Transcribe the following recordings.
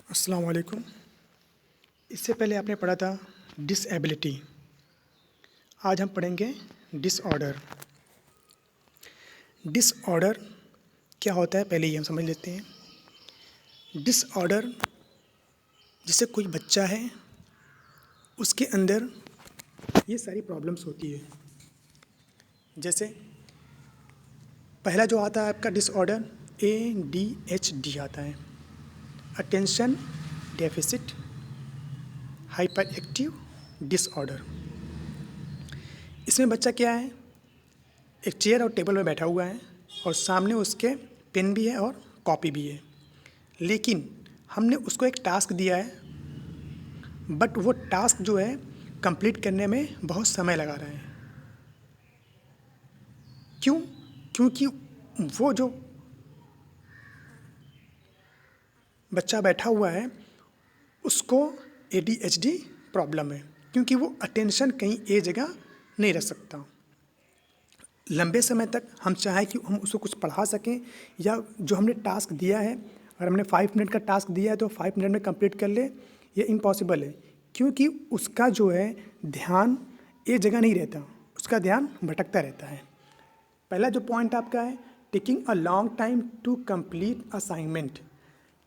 अस्सलाम वालेकुम। इससे पहले आपने पढ़ा था डिसएबिलिटी। आज हम पढ़ेंगे डिसऑर्डर। डिसऑर्डर क्या होता है पहले ये हम समझ लेते हैं। डिसऑर्डर जैसे कोई बच्चा है, उसके अंदर ये सारी प्रॉब्लम्स होती है। जैसे पहला जो आता है आपका डिसऑर्डर ADHD आता है, attention deficit hyper active disorder. इसमें बच्चा क्या है, एक चेयर और टेबल में बैठा हुआ है और सामने उसके पेन भी है और कॉपी भी है, लेकिन हमने उसको एक टास्क दिया है, बट वो टास्क जो है कंप्लीट करने में बहुत समय लगा रहा है। क्यों? क्योंकि वो जो बच्चा बैठा हुआ है उसको ADHD प्रॉब्लम है, क्योंकि वो अटेंशन कहीं एक जगह नहीं रख सकता। लंबे समय तक हम चाहें कि हम उसको कुछ पढ़ा सकें, या जो हमने टास्क दिया है, अगर हमने 5 मिनट का टास्क दिया है तो 5 मिनट में कंप्लीट कर ले, ये इम्पॉसिबल है। क्योंकि उसका जो है ध्यान एक जगह नहीं रहता, उसका ध्यान भटकता रहता है। पहला जो पॉइंट आपका है, taking a long time to complete assignment.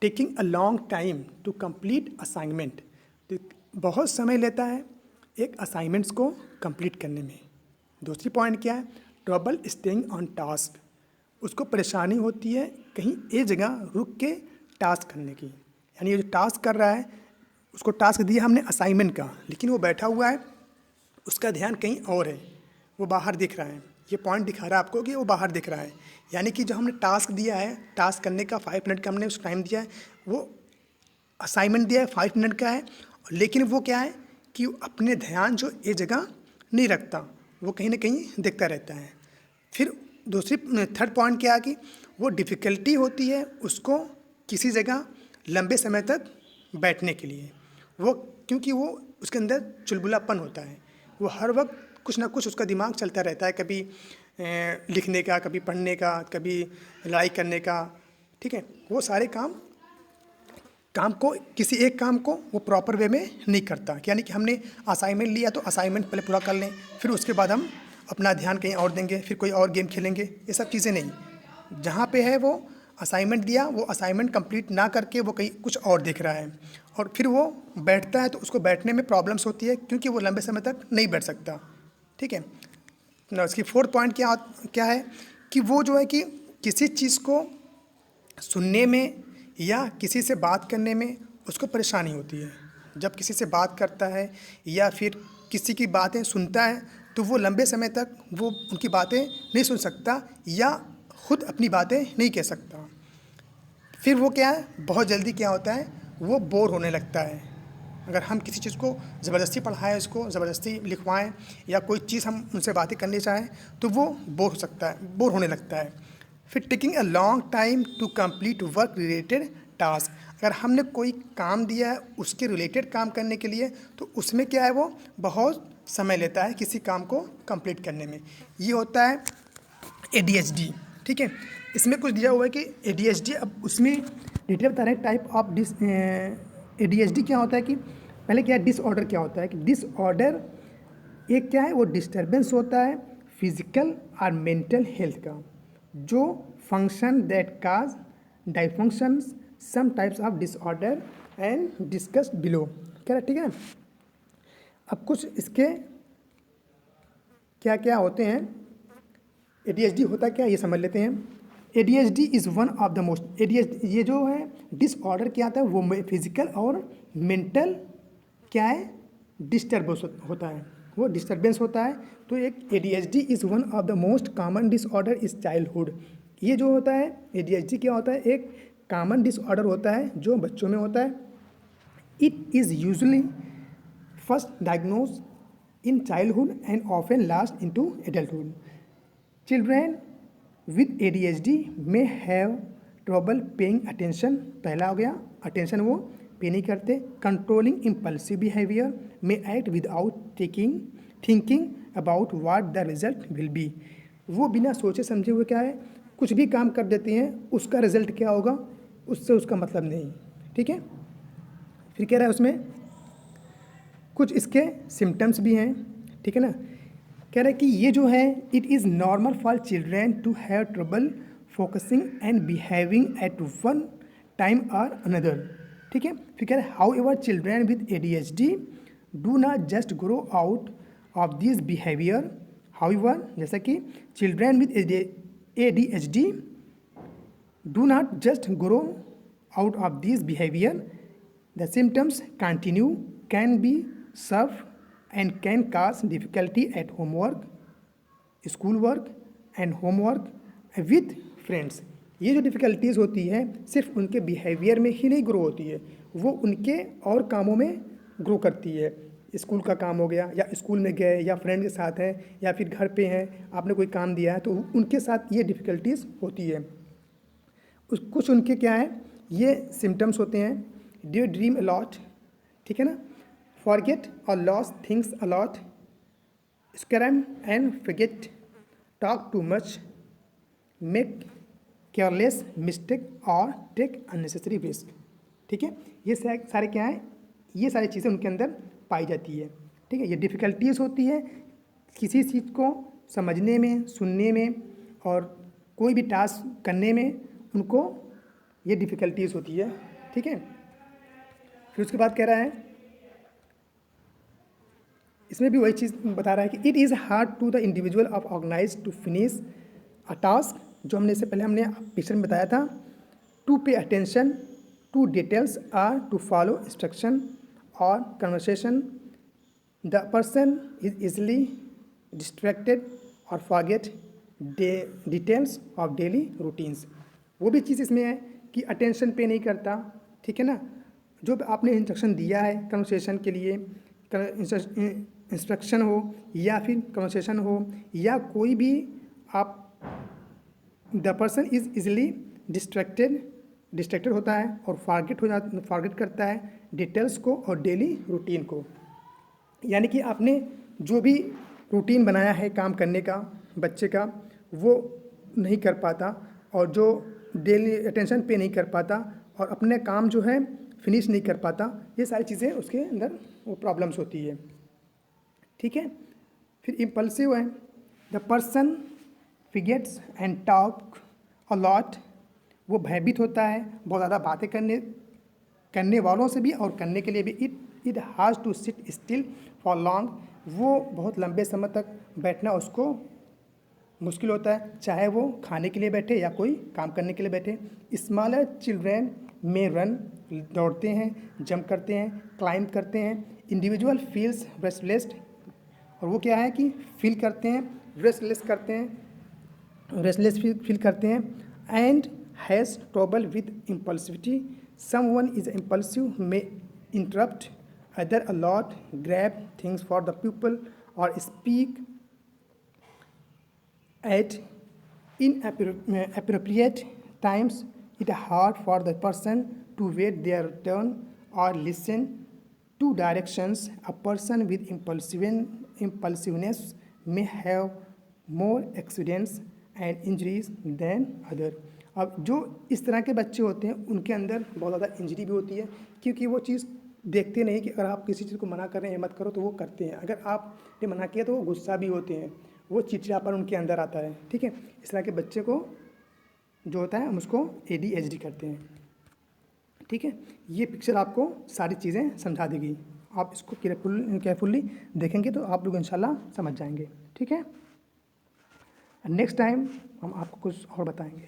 Taking a long time to complete assignment, बहुत समय लेता है एक असाइनमेंट्स को कंप्लीट करने में। दूसरी पॉइंट क्या है, ट्रबल स्टेइंग ऑन टास्क। उसको परेशानी होती है कहीं एक जगह रुक के टास्क करने की। यानी ये जो टास्क कर रहा है, उसको टास्क दिया हमने असाइनमेंट का, लेकिन वो बैठा हुआ है, उसका ध्यान कहीं और है, वो बाहर दिख रहा है। ये पॉइंट दिखा रहा है आपको कि वो बाहर दिख रहा है। यानी कि जो हमने टास्क दिया है, टास्क करने का 5 मिनट का हमने उस टाइम दिया है, वो असाइनमेंट दिया है 5 मिनट का है, लेकिन वो क्या है कि अपने ध्यान जो एक जगह नहीं रखता, वो कहीं ना कहीं देखता रहता है। फिर दूसरी थर्ड पॉइंट क्या है कि वो डिफ़िकल्टी होती है उसको किसी जगह लंबे समय तक बैठने के लिए। वो क्योंकि वो उसके अंदर चुलबुलापन होता है, वो हर वक्त कुछ ना कुछ उसका दिमाग चलता रहता है, कभी लिखने का, कभी पढ़ने का, कभी लड़ाई करने का। ठीक है, वो सारे काम को, किसी एक काम को वो प्रॉपर वे में नहीं करता। यानी कि हमने असाइनमेंट लिया तो असाइनमेंट पहले पूरा कर लें, फिर उसके बाद हम अपना ध्यान कहीं और देंगे, फिर कोई और गेम खेलेंगे, ये सब चीज़ें नहीं। जहाँ पे है वो असाइनमेंट दिया, वो असाइनमेंट कंप्लीट ना करके वो कहीं कुछ और देख रहा है, और फिर वो बैठता है तो उसको बैठने में प्रॉब्लम्स होती है, क्योंकि वो लंबे समय तक नहीं बैठ सकता। ठीक है ना। इसकी फोर्थ पॉइंट क्या क्या है कि वो जो है कि किसी चीज़ को सुनने में या किसी से बात करने में उसको परेशानी होती है। जब किसी से बात करता है या फिर किसी की बातें सुनता है, तो वो लंबे समय तक वो उनकी बातें नहीं सुन सकता या खुद अपनी बातें नहीं कह सकता। फिर वो क्या है, बहुत जल्दी क्या होता है, वो बोर होने लगता है। अगर हम किसी चीज़ को ज़बरदस्ती पढ़ाएं, उसको ज़बरदस्ती लिखवाएं, या कोई चीज़ हम उनसे बातें करनी चाहें, तो वो बोर हो सकता है, बोर होने लगता है। फिर taking a long time to complete work related task. अगर हमने कोई काम दिया है उसके रिलेटेड काम करने के लिए, तो उसमें क्या है, वो बहुत समय लेता है किसी काम को कंप्लीट करने में। ये होता है ADHD। ठीक है, इसमें कुछ दिया हुआ है कि ADHD, अब उसमें डिटेल बता रहे हैं टाइप ऑफ ADHD क्या होता है। कि पहले क्या है, डिसऑर्डर क्या होता है, कि डिसऑर्डर एक क्या है, वो डिस्टर्बेंस होता है फिजिकल और मेंटल हेल्थ का, जो function that cause dysfunctions some types of disorder and discussed below. क्या ठीक है। अब कुछ इसके क्या क्या होते हैं, ADHD होता क्या है ये समझ लेते हैं। ADHD is one of the most, ADHD ये जो है डिसऑर्डर क्या आता है, वो फिजिकल और मेंटल क्या है, डिस्टर्बेंस होता है, वो डिस्टर्बेंस होता है। तो एक ADHD is one of the most common disorder is childhood. ये जो होता है ADHD क्या होता है, एक कॉमन डिसऑर्डर होता है जो बच्चों में होता है। It is usually first diagnose in childhood and often last into adulthood. Children with ADHD में हैव ट्रबल पेइंग अटेंशन। पहला हो गया, अटेंशन वो पे नहीं करते। कंट्रोलिंग इम्पल्सिव बिहेवियर में act without thinking about what the result will be. वो बिना सोचे समझे हुए क्या है, कुछ भी काम कर देते हैं, उसका रिजल्ट क्या होगा उससे उसका मतलब नहीं। ठीक है, फिर कह रहा है उसमें कुछ इसके सिम्टम्स भी हैं, ठीक है ना। कह रहा है कि ये जो है it is normal for children to have trouble focusing and behaving at one time और अनदर, ठीक है। फिर कह रहा है however children with ADHD do not just grow out of this behaviour, however जैसा कि children with ADHD do not just grow out of this behaviour, the symptoms continue, can be severe and can cause difficulty at homework, school work and homework with friends। ये जो difficulties होती है सिर्फ उनके behaviour में ही नहीं grow होती है, वो उनके और कामों में ग्रो करती है। स्कूल का काम हो गया, या स्कूल में गए, या फ्रेंड के साथ हैं, या फिर घर पे हैं, आपने कोई काम दिया है तो उनके साथ ये डिफ़िकल्टीज़ होती है। कुछ उनके क्या है, ये सिम्टम्स होते हैं, डू ड्रीम अलॉट, ठीक है ना, forget or lose things a lot, scram and forget, talk too much, make careless mistake और take unnecessary risk, ठीक है। ये सारे क्या हैं, ये सारी चीज़ें उनके अंदर पाई जाती है, ठीक है। ये डिफ़िकल्टीज़ होती है किसी चीज़ को समझने में, सुनने में और कोई भी टास्क करने में, उनको ये डिफ़िकल्टीज़ होती है, ठीक है। फिर उसके बाद कह रहा है, इसमें भी वही चीज़ बता रहा है कि it is hard to the individual of organise to finish a task, जो हमने इससे पहले हमने पिक्चर में बताया था, to pay attention to details or to follow instruction और conversation, the person is easily distracted और forget details of daily routines. वो भी चीज़ इसमें है कि अटेंशन पे नहीं करता, ठीक है ना। जो आपने इंस्ट्रक्शन दिया है कन्वर्सेशन के लिए, इंस्ट्रक्शन हो या फिर कन्वर्सेशन हो या कोई भी, आप the person is easily distracted होता है और फॉरगेट करता है डिटेल्स को और डेली रूटीन को। यानी कि आपने जो भी रूटीन बनाया है काम करने का बच्चे का, वो नहीं कर पाता, और जो डेली अटेंशन पे नहीं कर पाता, और अपने काम जो है फिनिश नहीं कर पाता। ये सारी चीज़ें उसके अंदर वो प्रॉब्लम्स होती है, ठीक है। फिर इम्पल्सिव है, the person fidgets and talk a lot, वो भयभीत होता है बहुत ज़्यादा बातें करने वालों से भी और करने के लिए भी। It has to sit still for long, वो बहुत लंबे समय तक बैठना उसको मुश्किल होता है, चाहे वो खाने के लिए बैठे या कोई काम करने के लिए बैठे। स्मॉलर चिल्ड्रेन में रन, दौड़ते हैं, जंप करते हैं, क्लाइंब करते हैं। इंडिविजुअल फील्स रेस्टलेस, और वो क्या है कि फील करते हैं, रेस्टलेस फील करते हैं। And has trouble with impulsivity, someone is impulsive may interrupt other a lot, grab things for the people और speak at inappropriate times. It is hard for the person to wait their turn or listen to directions. A person with impulsiveness may have more accidents and injuries than other. अब जो इस तरह के बच्चे होते हैं उनके अंदर बहुत ज़्यादा इंजरी भी होती है, क्योंकि वो चीज़ देखते नहीं कि अगर आप किसी चीज़ को मना कर रहे हैं मत करो तो वो करते हैं, अगर आपने मना किया तो वो गुस्सा भी होते हैं, वो चिड़चिड़ापन उनके अंदर आता है, ठीक है। इस तरह के बच्चे को जो होता है हम उसको ADHD करते हैं, ठीक है। ये पिक्चर आपको सारी चीज़ें समझा देगी, आप इसको केयरफुली देखेंगे तो आप लोग इंशाल्लाह समझ जाएंगे, ठीक है। नेक्स्ट टाइम हम आपको कुछ और बताएंगे।